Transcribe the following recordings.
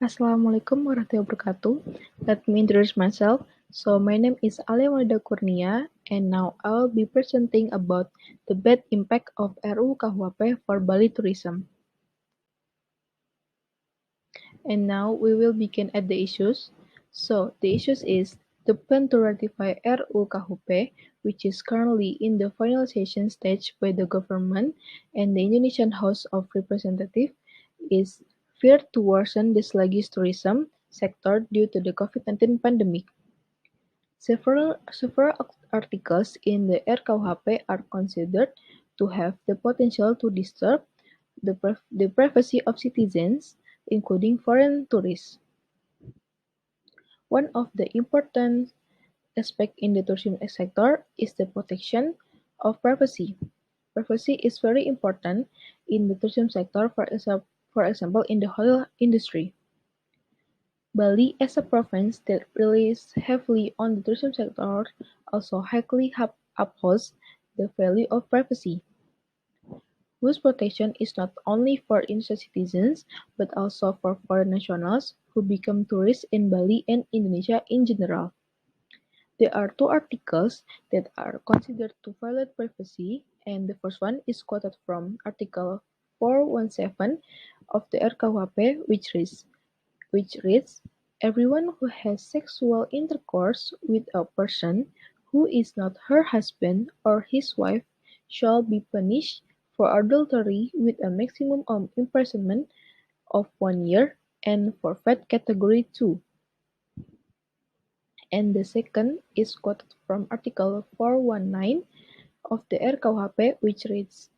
Assalamualaikum warahmatullahi wabarakatuh. Let me introduce myself. My name is Aliya Maulida Kurnia, and now I'll be presenting about the bad impact of RUU KUHP for Bali tourism. And now we will begin at the issues. The issues is the plan to ratify RUU KUHP, which is currently in the finalization stage by the government and the Indonesian House of Representatives, is feared to worsen the sluggish tourism sector due to the COVID-19 pandemic. Several articles in the RKUHP are considered to have the potential to disturb the privacy of citizens, including foreign tourists. One of the important aspects in the tourism sector is the protection of privacy. Privacy is very important in the tourism sector, for example, in the hotel industry. Bali, as a province that relies heavily on the tourism sector, also highly upholds the value of privacy, whose protection is not only for Indonesian citizens but also for foreign nationals who become tourists in Bali and Indonesia in general. There are two articles that are considered to violate privacy, and the first one is quoted from Article 417 of the RKUHP, which reads, "Everyone who has sexual intercourse with a person who is not her husband or his wife shall be punished for adultery with a maximum of imprisonment of 1 year and forfeit category 2. And the second is quoted from Article 419 of the RKUHP, which reads,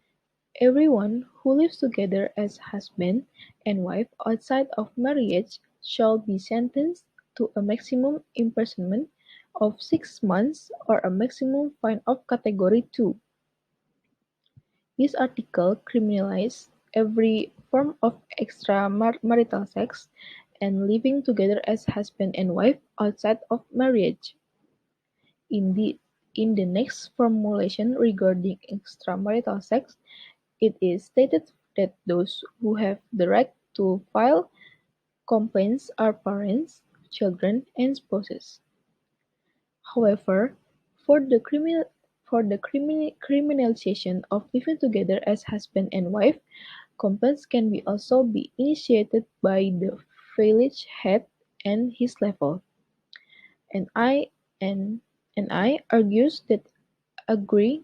"Everyone who lives together as husband and wife outside of marriage shall be sentenced to a maximum imprisonment of 6 months or a maximum fine of category 2. This article criminalizes every form of extramarital sex and living together as husband and wife outside of marriage. In the next formulation regarding extramarital sex, it is stated that those who have the right to file complaints are parents, children, and spouses. However, for the criminalization of living together as husband and wife, complaints can also be initiated by the village head and his level. And I argues that agreeing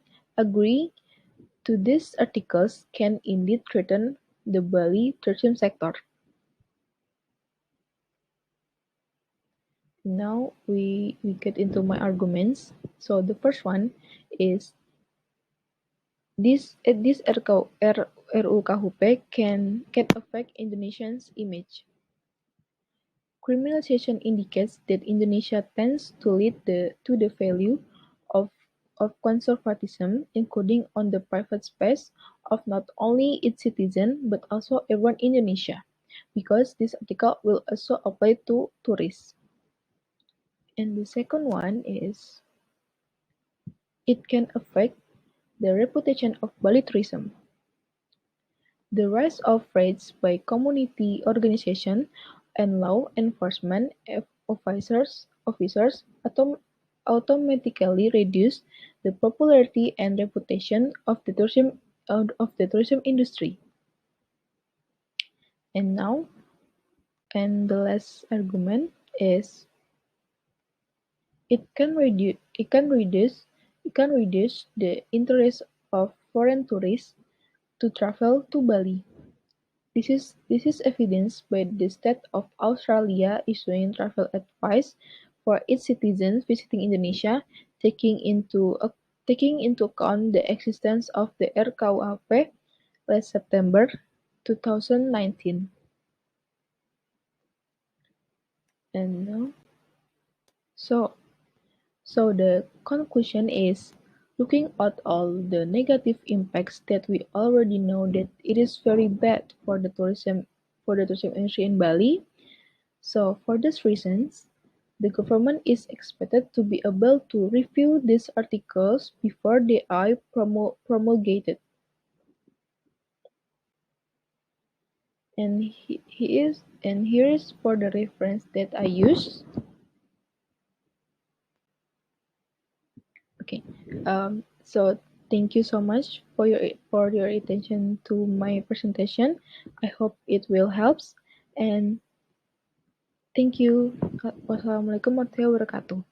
to these articles can indeed threaten the Bali tourism sector. Now we get into my arguments. So the first one is this RUU KUHP can affect Indonesia's image. Criminalization indicates that Indonesia tends to lead to the value of conservatism, including on the private space of not only its citizens but also everyone in Indonesia, because this article will also apply to tourists. And the second one is it can affect the reputation of Bali tourism. The rise of raids by community organizations and law enforcement officers automatically reduce the popularity and reputation of the tourism industry. And the last argument is it can reduce the interest of foreign tourists to travel to Bali. This is evidenced by the state of Australia issuing travel advice for its citizens visiting Indonesia, taking into account the existence of the RKUHP last September 2019. And now, so the conclusion is, looking at all the negative impacts that we already know that it is very bad for the tourism industry in Bali. So for these reasons, the government is expected to be able to review these articles before they are promulgated. And And here's for the reference that I use. Okay, so thank you so much for your attention to my presentation. I hope it will helps, and thank you. Wassalamualaikum warahmatullahi wabarakatuh.